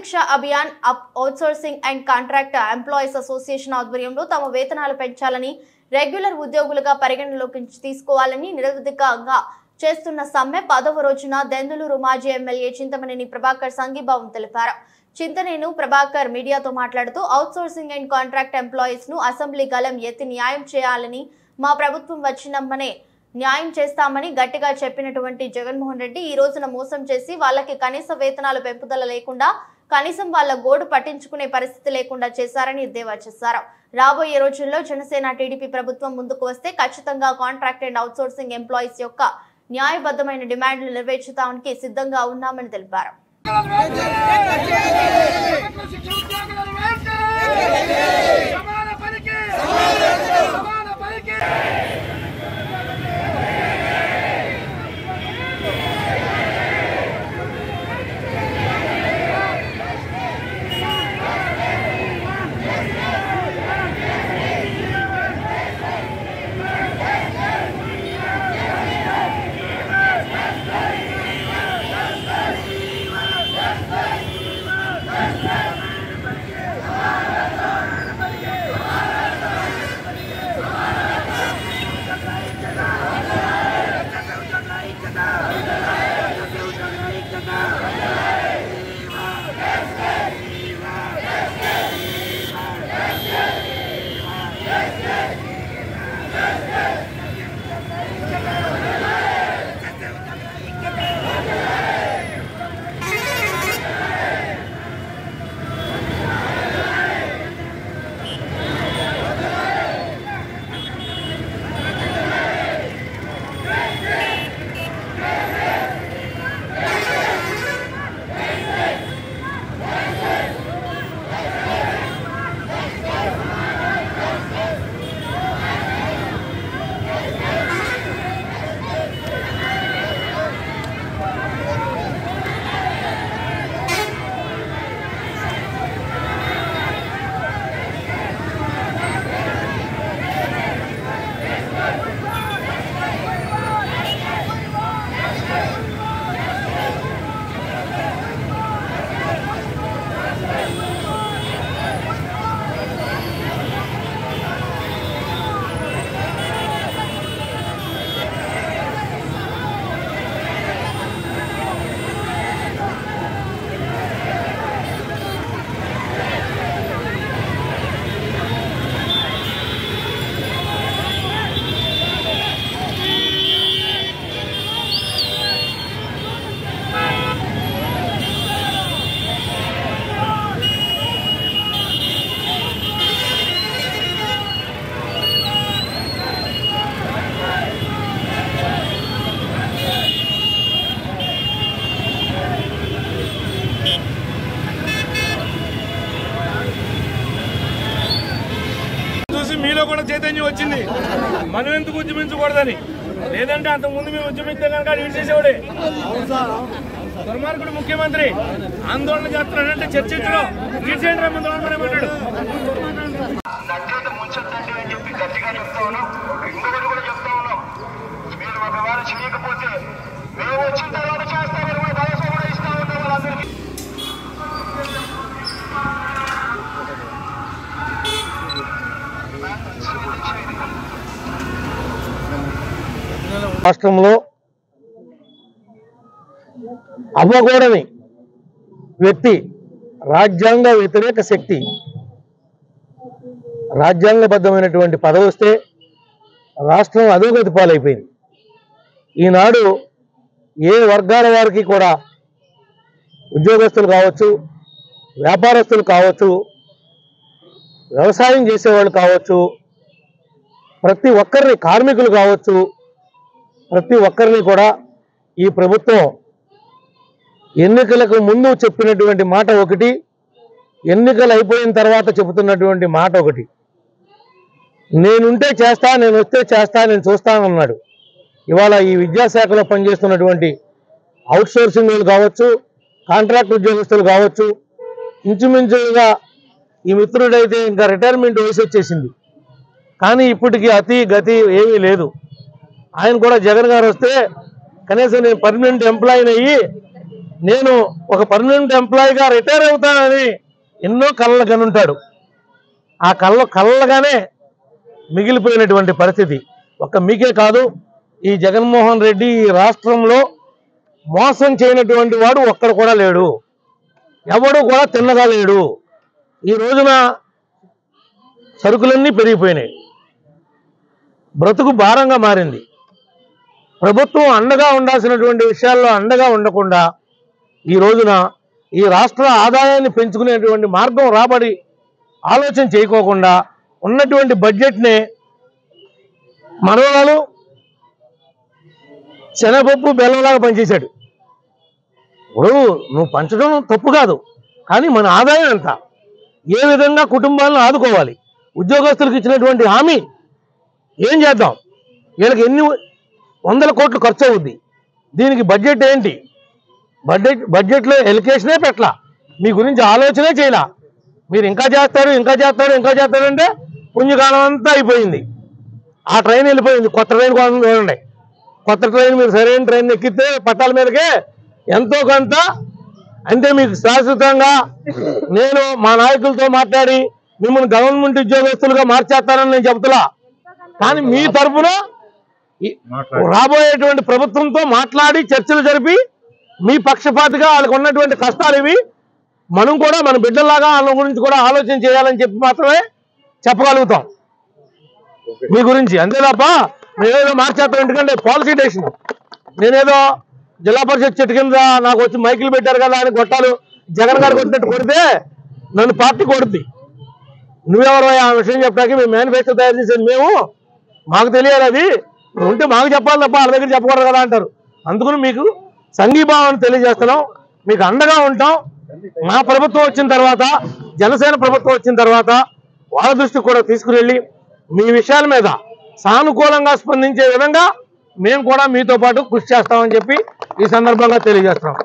ప్రత్యక్ష Abhiyan outsourcing and contract employees association ఆధ్వర్యంలో తమ వేతనాలు పెంచాలని, రెగ్యులర్ ఉద్యోగులుగా పరిగణలోకి తీసుకోవాలని నిరవధికంగా చేస్తున్న సమ్మె 10వ రోజున దెందులూరు మాజీ ఎమ్మెల్యే చింతమనేని ప్రభాకర్ సంఘీభావం తెలిపారు. చింతనేని ప్రభాకర్ మీడియాతో మాట్లాడుతూ అవుట్సోర్సింగ్ అండ్ కాంట్రాక్ట్ ఎంప్లాయీస్ ను అసెంబ్లీ గలం ఎత్తి న్యాయం చేయాలని, మా ప్రభుత్వం వచ్చినమ్మనే న్యాయం చేస్తామని గట్టిగా చెప్పినటువంటి జగన్మోహన్ రెడ్డి ఈ రోజున మోసం చేసి వాళ్ళకి కనీస వేతనాలు పెంపుదల లేకుండా, కనీసం వాళ్ళ గోడు పట్టించుకునే పరిస్థితి లేకుండా చేశారని ఎద్దేవా చేశారు. రాబోయే రోజుల్లో జనసేన టీడీపీ ప్రభుత్వం ముందుకు వస్తే ఖచ్చితంగా కాంట్రాక్ట్ అండ్ అవుట్సోర్సింగ్ ఎంప్లాయీస్ యొక్క న్యాయబద్ధమైన డిమాండ్లు నెరవేర్చడానికి సిద్ధంగా ఉన్నామని తెలిపారు. మీలో కూడా చైతన్యం వచ్చింది. మనం ఎందుకు ఉద్యమించకూడదని, లేదంటే అంతకుముందు మేము ఉద్యమిస్తే కనుక లీడ్ చేసేవాడే. దుర్మార్గుడు ముఖ్యమంత్రి ఆందోళన చేస్తున్నాడంటే చర్చించడం లీడ్ చేయండి రమ్మని మాట్లాడు. ముంచొద్దండి అని చెప్పి గట్టిగా చెప్తా ఉన్నాం. ఇంకొకటి కూడా చెప్తా ఉన్నాం, మీరు ఒకవేళ చేయకపోతే మేము వచ్చిన తర్వాత చేస్తామని కూడా భరోసా కూడా ఇస్తా ఉన్నాం వాళ్ళందరికీ. రాష్ట్రంలో అవ్వకూడని వ్యక్తి, రాజ్యాంగ వ్యతిరేక శక్తి, రాజ్యాంగబద్ధమైనటువంటి పదవి వస్తే రాష్ట్రం అధోగతి పాలైపోయింది. ఈనాడు ఏ వర్గాల వారికి కూడా, ఉద్యోగస్తులు కావచ్చు, వ్యాపారస్తులు కావచ్చు, వ్యవసాయం చేసేవాళ్ళు కావచ్చు, ప్రతి ఒక్కరిని, కార్మికులు కావచ్చు, ప్రతి ఒక్కరిని కూడా ఈ ప్రభుత్వం ఎన్నికలకు ముందు చెప్పినటువంటి మాట ఒకటి, ఎన్నికలు అయిపోయిన తర్వాత చెబుతున్నటువంటి మాట ఒకటి. నేనుంటే చేస్తా, నేను వస్తే చేస్తా, నేను చూస్తానన్నాడు. ఇవాళ ఈ విద్యాశాఖలో పనిచేస్తున్నటువంటి అవుట్సోర్సింగ్ కావచ్చు, కాంట్రాక్ట్ ఉద్యోగస్తులు కావచ్చు, ఇంచుమించుగా ఈ మిత్రుడైతే ఇంకా రిటైర్మెంట్ వయసు వచ్చేసింది, కానీ ఇప్పటికీ అతి గతి ఏమీ లేదు. ఆయన కూడా జగన్ గారు వస్తే కనీసం నేను పర్మనెంట్ ఎంప్లాయీని అయ్యి నేను ఒక పర్మనెంట్ ఎంప్లాయీగా రిటైర్ అవుతానని ఎన్నో కళ్ళ కనుంటాడు. ఆ కళ్ళగానే మిగిలిపోయినటువంటి పరిస్థితి. ఒక్క మీకే కాదు, ఈ జగన్మోహన్ రెడ్డి ఈ రాష్ట్రంలో మోసం చేయనటువంటి వాడు ఒక్కడు కూడా లేడు, ఎవడు కూడా తిన్నగా లేడు. ఈ రోజున సరుకులన్నీ పెరిగిపోయినాయి, బ్రతుకు భారంగా మారింది. ప్రభుత్వం అండగా ఉండాల్సినటువంటి విషయాల్లో అండగా ఉండకుండా ఈ రోజున ఈ రాష్ట్ర ఆదాయాన్ని పెంచుకునేటువంటి మార్గం రాబడి ఆలోచన చేయకోకుండా ఉన్నటువంటి బడ్జెట్ని మనవాళ్ళు శనగపప్పు బెల్లంలాగా పనిచేశాడు. ఇప్పుడు నువ్వు పంచడం తప్పు కాదు, కానీ మన ఆదాయం ఎంత, ఏ విధంగా కుటుంబాలను ఆదుకోవాలి, ఉద్యోగస్తులకు ఇచ్చినటువంటి హామీ ఏం చేద్దాం, వీళ్ళకి ఎన్ని వందల కోట్లు ఖర్చు అవుద్ది, దీనికి బడ్జెట్ ఏంటి, బడ్జెట్లో ఎలికేషనే పెట్టలా, మీ గురించి ఆలోచనే చేయలా. మీరు ఇంకా చేస్తారంటే పుణ్యకాలం అంతా అయిపోయింది, ఆ ట్రైన్ వెళ్ళిపోయింది, కొత్త ట్రైన్ కోసం చూడండి. కొత్త ట్రైన్ మీరు సరైన ట్రైన్ ఎక్కితే పట్టాల మీదకే ఎంతో కొంత అంటే మీకు శాశ్వతంగా నేను మా నాయకులతో మాట్లాడి మిమ్మల్ని గవర్నమెంట్ ఉద్యోగస్తులుగా మార్చేస్తానని నేను చెబుతున్నా. కానీ మీ తరఫున రాబోయేటువంటి ప్రభుత్వంతో మాట్లాడి చర్చలు జరిపి మీ పక్షపాతిగా వాళ్ళకు ఉన్నటువంటి కష్టాలు ఇవి, మనం కూడా మన బిడ్డల్లాగా వాళ్ళ గురించి కూడా ఆలోచన చేయాలని చెప్పి మాత్రమే చెప్పగలుగుతాం మీ గురించి. అంతే తప్ప నేనేదో మార్చేస్తాం. ఎందుకంటే పాలసీ డెసిషన్, నేనేదో జిల్లా పరిషత్ చెట్టు కింద నాకు వచ్చి మైకులు పెట్టారు కదా అని కొట్టాలు జగన్ గారు కొట్టినట్టు కొడితే నన్ను పార్టీ కొడుద్ది. నువ్వెవరో ఆ విషయం చెప్పడానికి మేము మేనిఫెస్టో తయారు చేసేది మేము, మాకు తెలియాలి, అది ఉంటే మాకు చెప్పాలి తప్ప వాళ్ళ దగ్గర చెప్పకూడదు కదా అంటారు. అందుకని మీకు సంఘీభావాన్ని తెలియజేస్తున్నాం, మీకు అండగా ఉంటాం. మా ప్రభుత్వం వచ్చిన తర్వాత, జనసేన ప్రభుత్వం వచ్చిన తర్వాత వాళ్ళ దృష్టికి కూడా తీసుకువెళ్ళి మీ విషయాల మీద సానుకూలంగా స్పందించే విధంగా మేము కూడా మీతో పాటు కృషి చేస్తామని చెప్పి ఈ సందర్భంగా తెలియజేస్తున్నాం.